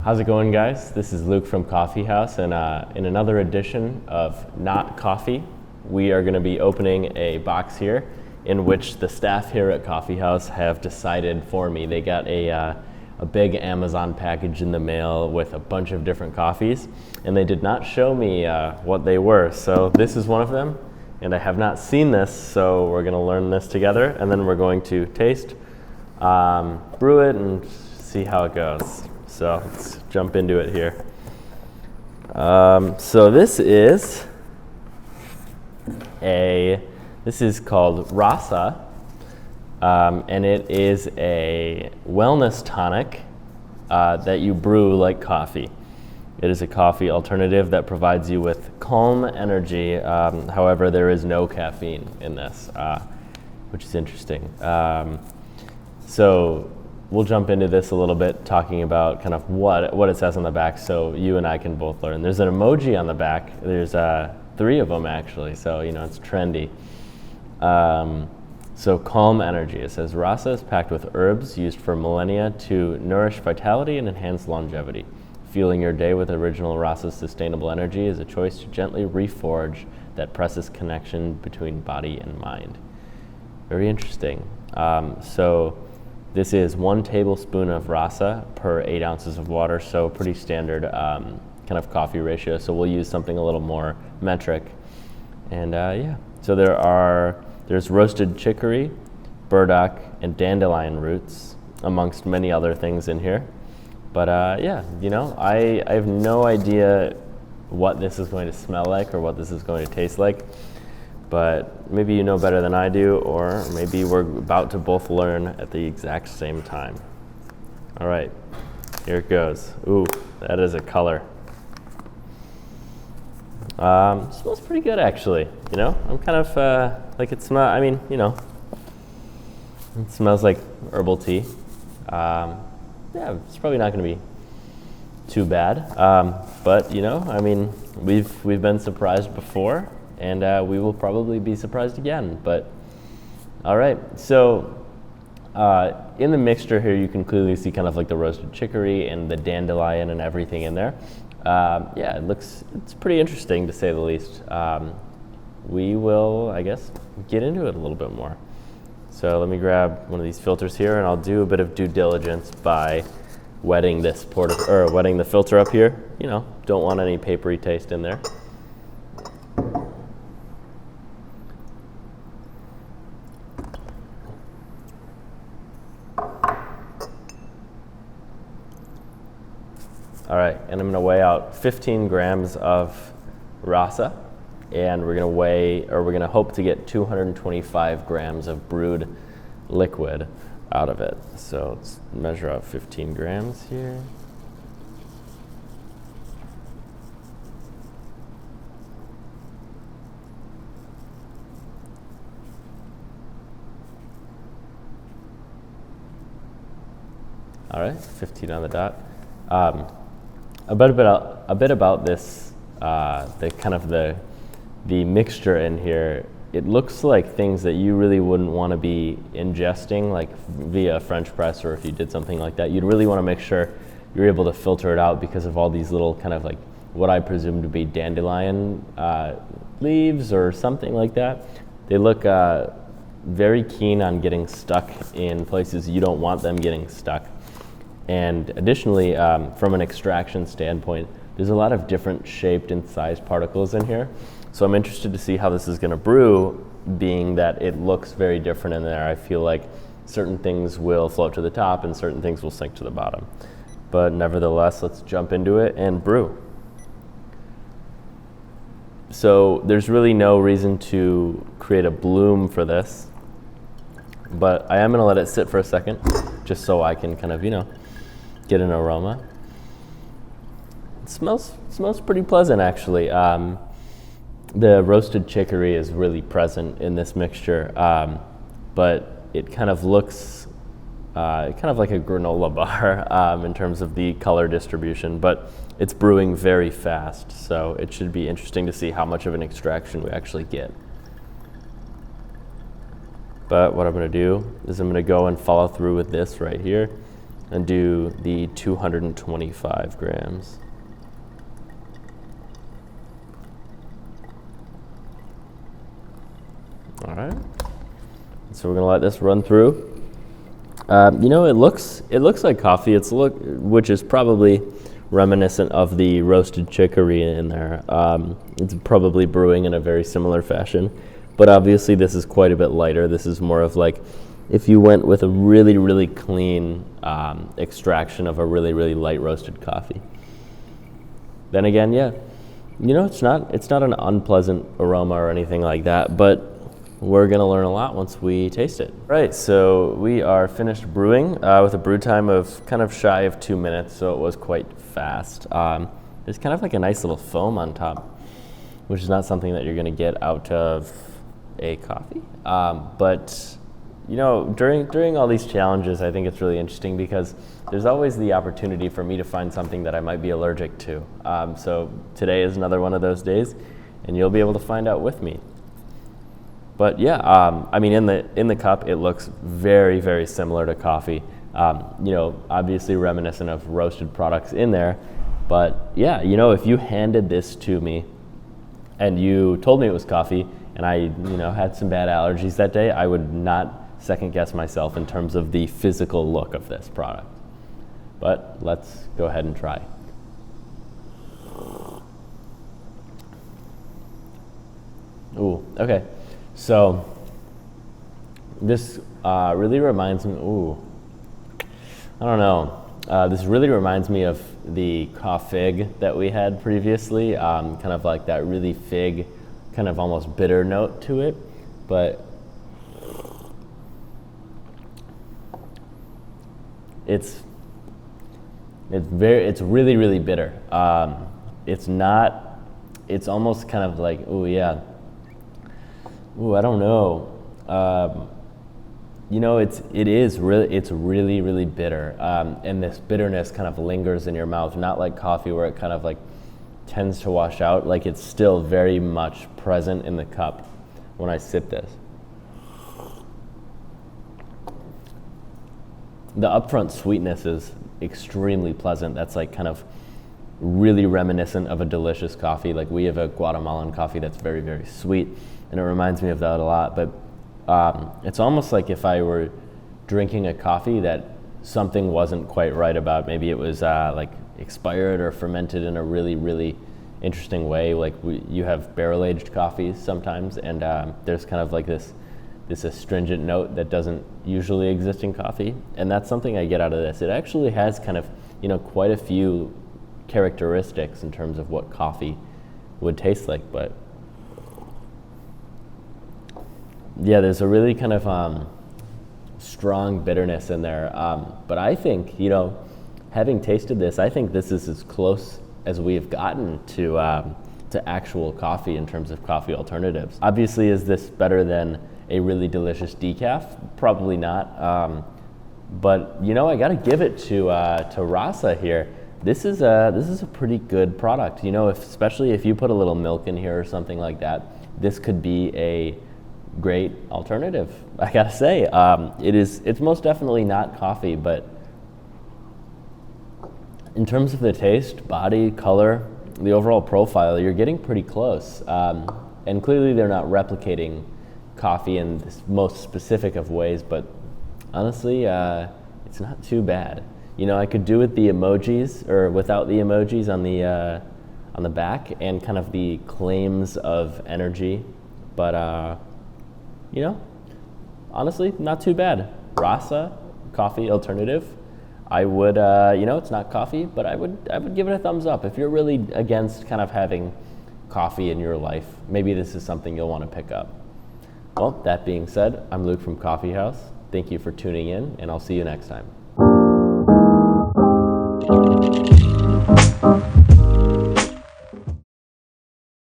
How's it going, guys? This is Luke from Coffee House, and in another edition of Not Coffee, we are going to be opening a box here in which the staff here at Coffee House have decided for me. They got a big Amazon package in the mail with a bunch of different coffees, and they did not show me what they were. So this is one of them, and I have not seen this, so we're going to learn this together, and then we're going to taste, brew it, and see how it goes. So let's jump into it here. So this is called Rasa, and it is a wellness tonic that you brew like coffee. It is a coffee alternative that provides you with calm energy. However, there is no caffeine in this, which is interesting. So we'll jump into this a little bit, talking about kind of what it says on the back, so you and I can both learn. There's an emoji on the back. There's 3 of them actually, so it's trendy. So calm energy. It says Rasa is packed with herbs used for millennia to nourish vitality and enhance longevity. Fueling your day with original Rasa's sustainable energy is a choice to gently reforge that precious connection between body and mind. Very interesting. So this is 1 tablespoon of Rasa per 8 ounces of water, so pretty standard kind of coffee ratio. So we'll use something a little more metric. And so there's roasted chicory, burdock, and dandelion roots, amongst many other things in here. But I have no idea what this is going to smell like or what this is going to taste like. But maybe you know better than I do, or maybe we're about to both learn at the exact same time. All right, here it goes. Ooh, that is a color. Smells pretty good, actually. I'm kind of like it smells. It smells like herbal tea. It's probably not going to be too bad. But we've been surprised before. And we will probably be surprised again. But all right, so in the mixture here, you can clearly see kind of like the roasted chicory and the dandelion and everything in there. It's pretty interesting, to say the least. We will, I guess, get into it a little bit more. So let me grab one of these filters here, and I'll do a bit of due diligence by wetting wetting the filter up here. Don't want any papery taste in there. All right, and I'm going to weigh out 15 grams of Rasa, and we're going to hope to get 225 grams of brewed liquid out of it. So let's measure out 15 grams here. All right, 15 on the dot. A bit about this, the mixture in here. It looks like things that you really wouldn't want to be ingesting, like via French press, or if you did something like that, you'd really want to make sure you're able to filter it out because of all these little kind of like what I presume to be dandelion leaves or something like that. They look very keen on getting stuck in places you don't want them getting stuck. And additionally, from an extraction standpoint, there's a lot of different shaped and sized particles in here. So I'm interested to see how this is going to brew, being that it looks very different in there. I feel like certain things will float to the top and certain things will sink to the bottom. But nevertheless, let's jump into it and brew. So there's really no reason to create a bloom for this, but I am going to let it sit for a second, just so I can kind of, get an aroma. It smells pretty pleasant, actually. The roasted chicory is really present in this mixture, but it kind of looks kind of like a granola bar in terms of the color distribution, but it's brewing very fast, so it should be interesting to see how much of an extraction we actually get. But what I'm going to do is I'm going to go and follow through with this right here. and do the 225 grams. All right, so we're gonna let this run through. You know, it looks like coffee. Which is probably reminiscent of the roasted chicory in there. It's probably brewing in a very similar fashion, but obviously this is quite a bit lighter. This is more of like if you went with a really, really clean extraction of a really, really light roasted coffee. Then again, yeah, you know, it's not an unpleasant aroma or anything like that, but we're gonna learn a lot once we taste it. Right, so we are finished brewing with a brew time of kind of shy of 2 minutes, so it was quite fast. There's kind of like a nice little foam on top, which is not something that you're gonna get out of a coffee. But you know, during all these challenges, I think it's really interesting because there's always the opportunity for me to find something that I might be allergic to. So today is another one of those days, and you'll be able to find out with me. But yeah, I mean, in the cup, it looks very, very similar to coffee. You know, obviously reminiscent of roasted products in there. But yeah, you know, if you handed this to me and you told me it was coffee and I, you know, had some bad allergies that day, I would not second guess myself in terms of the physical look of this product. But let's go ahead and try. Ooh, okay. So this really reminds me, I don't know. This really reminds me of the coffee that we had previously, kind of like that really fig, kind of almost bitter note to it, but it's really, really bitter. It's almost kind of like, I don't know. You know, it's really, really bitter. And this bitterness kind of lingers in your mouth, not like coffee where it kind of like tends to wash out. Like it's still very much present in the cup when I sip this. The upfront sweetness is extremely pleasant. That's like kind of really reminiscent of a delicious coffee. Like we have a Guatemalan coffee that's very, very sweet, and it reminds me of that a lot. But it's almost like if I were drinking a coffee that something wasn't quite right about. Maybe it was like expired or fermented in a really, really interesting way. Like you have barrel-aged coffees sometimes, and there's kind of like this astringent note that doesn't usually exist in coffee, and that's something I get out of this. It actually has kind of, you know, quite a few characteristics in terms of what coffee would taste like, but yeah, there's a really kind of strong bitterness in there. But I think, you know, having tasted this, I think this is as close as we have gotten to actual coffee in terms of coffee alternatives. Obviously, is this better than a really delicious decaf? Probably not. But you know, I got to give it to Rasa here. This is a pretty good product. You know, especially if you put a little milk in here or something like that, this could be a great alternative. I gotta say, it's most definitely not coffee, but in terms of the taste, body, color, the overall profile, you're getting pretty close. And clearly they're not replicating coffee in the most specific of ways, but honestly, it's not too bad. You know, I could do with the emojis or without the emojis on the back and kind of the claims of energy, but you know, honestly, not too bad. Rasa coffee alternative. I would, you know, it's not coffee, but I would give it a thumbs up. If you're really against kind of having coffee in your life, maybe this is something you'll want to pick up. Well, that being said, I'm Luke from Coffee House. Thank you for tuning in, and I'll see you next time.